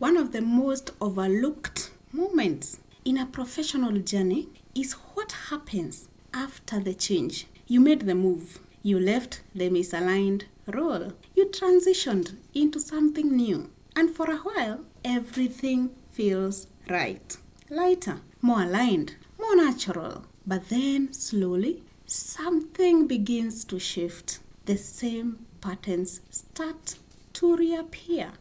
one of the most overlooked moments in a professional journey is what happens after the change. You made the move. You left the misaligned role. You transitioned into something new. And for a while, everything feels right. Lighter, more aligned, more natural. But then slowly, something begins to shift. The same patterns start to reappear.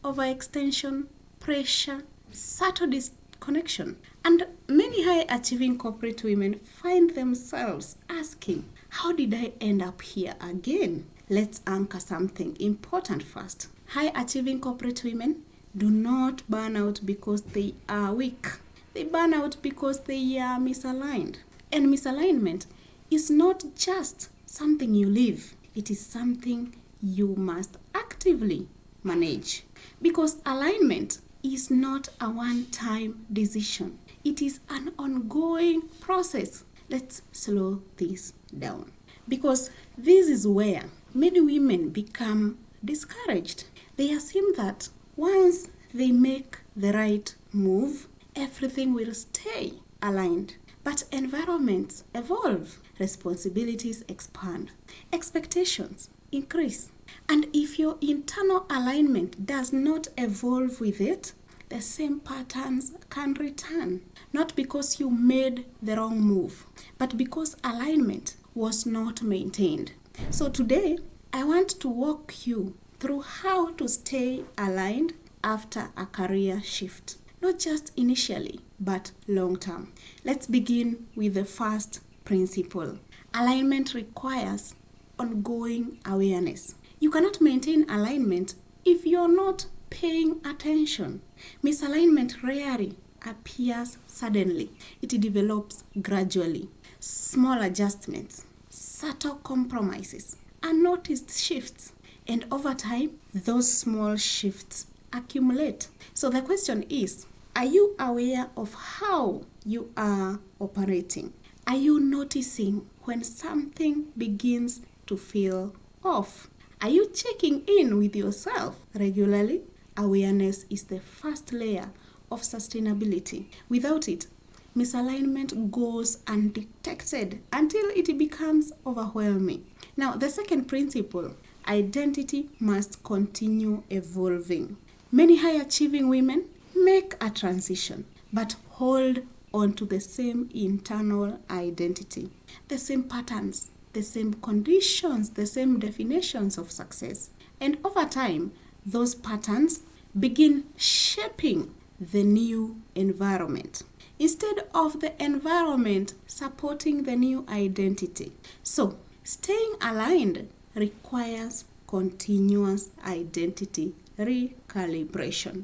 Overextension, pressure, subtle disconnection. And many high-achieving corporate women find themselves asking, how did I end up here again? Let's anchor something important first. High-achieving corporate women do not burn out because they are weak. They burn out because they are misaligned. And misalignment is not just something you live. It is something you must actively manage. Because alignment is not a one-time decision. It is an ongoing process. Let's slow this down. Because this is where many women become discouraged. They assume that once they make the right move, everything will stay aligned. But environments evolve, responsibilities expand, expectations increase. And if your internal alignment does not evolve with it, the same patterns can return. Not because you made the wrong move, but because alignment was not maintained. So today, I want to walk you through how to stay aligned after a career shift. Not just initially, but long term. Let's begin with the first principle. Alignment requires ongoing awareness. You cannot maintain alignment if you're not paying attention. Misalignment rarely appears suddenly. It develops gradually. Small adjustments, subtle compromises, unnoticed shifts. And over time, those small shifts accumulate. So the question is, are you aware of how you are operating? Are you noticing when something begins to feel off? Are you checking in with yourself regularly? Awareness is the first layer of sustainability. Without it, misalignment goes undetected until it becomes overwhelming. Now, the second principle, identity must continue evolving. Many high-achieving women make a transition, but hold on to the same internal identity, the same patterns, the same conditions, the same definitions of success. And over time, those patterns begin shaping the new environment instead of the environment supporting the new identity. So, staying aligned requires continuous identity recalibration.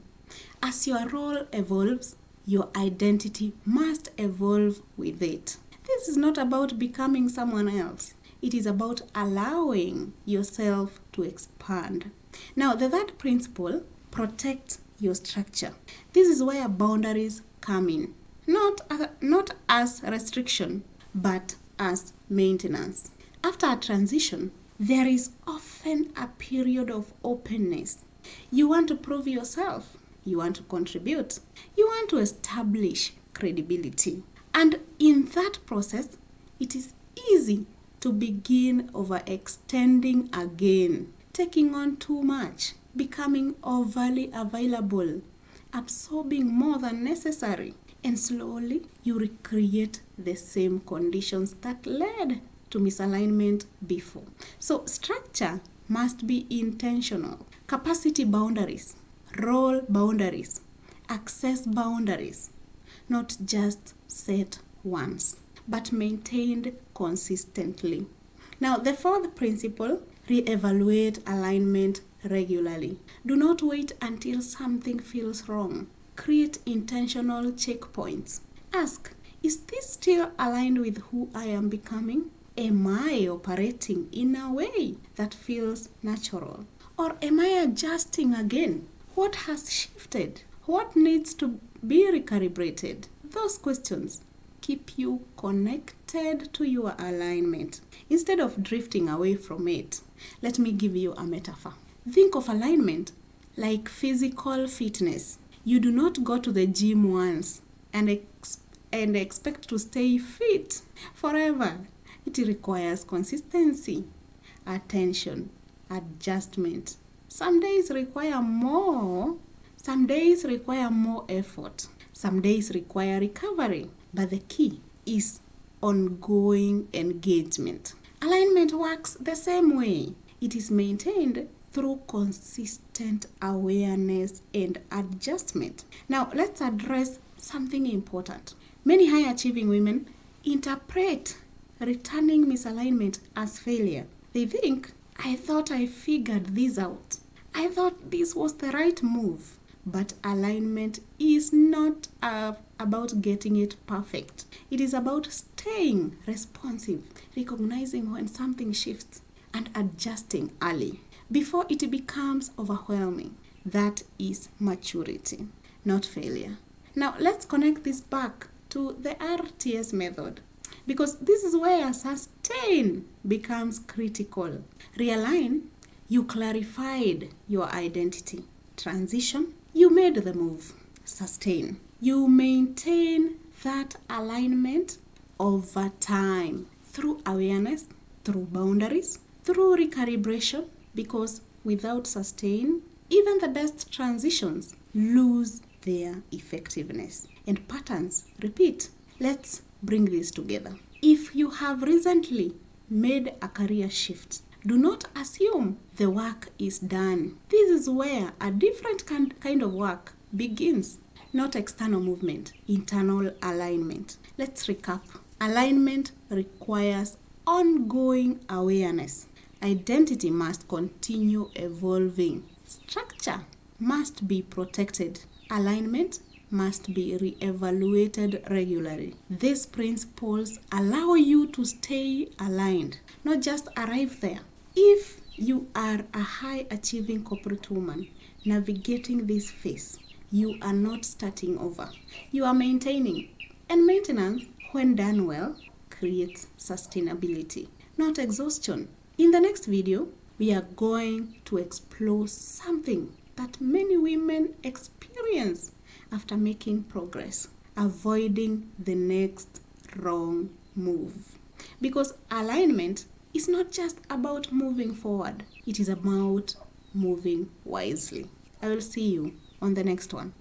As your role evolves, your identity must evolve with it. This is not about becoming someone else. It is about allowing yourself to expand. Now, the third principle, protect your structure. This is where boundaries come in. Not as restriction, but as maintenance. After a transition, there is often a period of openness. You want to prove yourself. You want to contribute. You want to establish credibility. And in that process, it is easy to begin overextending again, taking on too much, becoming overly available, absorbing more than necessary. And slowly, you recreate the same conditions that led to misalignment before. So structure must be intentional. Capacity boundaries, role boundaries, access boundaries, not just set once, but maintained consistently. Now, the fourth principle, reevaluate alignment regularly. Do not wait until something feels wrong. Create intentional checkpoints. Ask, is this still aligned with who I am becoming? Am I operating in a way that feels natural? Or am I adjusting again? What has shifted? What needs to be recalibrated? Those questions keep you connected to your alignment instead of drifting away from it. Let me give you a metaphor. Think of alignment like physical fitness. You do not go to the gym once and expect to stay fit forever. It requires consistency, attention, adjustment. Some days require more. Some days require more effort. Some days require recovery. But the key is ongoing engagement. Alignment works the same way. It is maintained through consistent awareness and adjustment. Now, let's address something important. Many high-achieving women interpret returning misalignment as failure. They think, I thought I figured this out. I thought this was the right move. But alignment is not about getting it perfect. It is about staying responsive, recognizing when something shifts, and adjusting early before it becomes overwhelming. That is maturity, not failure. Now, let's connect this back to the RTS method, because this is where sustain becomes critical. Realign, you clarified your identity. Transition, you made the move. Sustain, you maintain that alignment over time through awareness, through boundaries, through recalibration, because without sustain, even the best transitions lose their effectiveness and patterns repeat. Let's bring this together. If you have recently made a career shift, do not assume the work is done. This is where a different kind of work begins. Not external movement, internal alignment. Let's recap. Alignment requires ongoing awareness. Identity must continue evolving. Structure must be protected. Alignment must be re-evaluated regularly. These principles allow you to stay aligned, not just arrive there. If you are a high-achieving corporate woman navigating this phase, you are not starting over. You are maintaining. And maintenance, when done well, creates sustainability, not exhaustion. In the next video, we are going to explore something that many women experience after making progress, avoiding the next wrong move. Because alignment is not just about moving forward, it is about moving wisely. I will see you on the next one.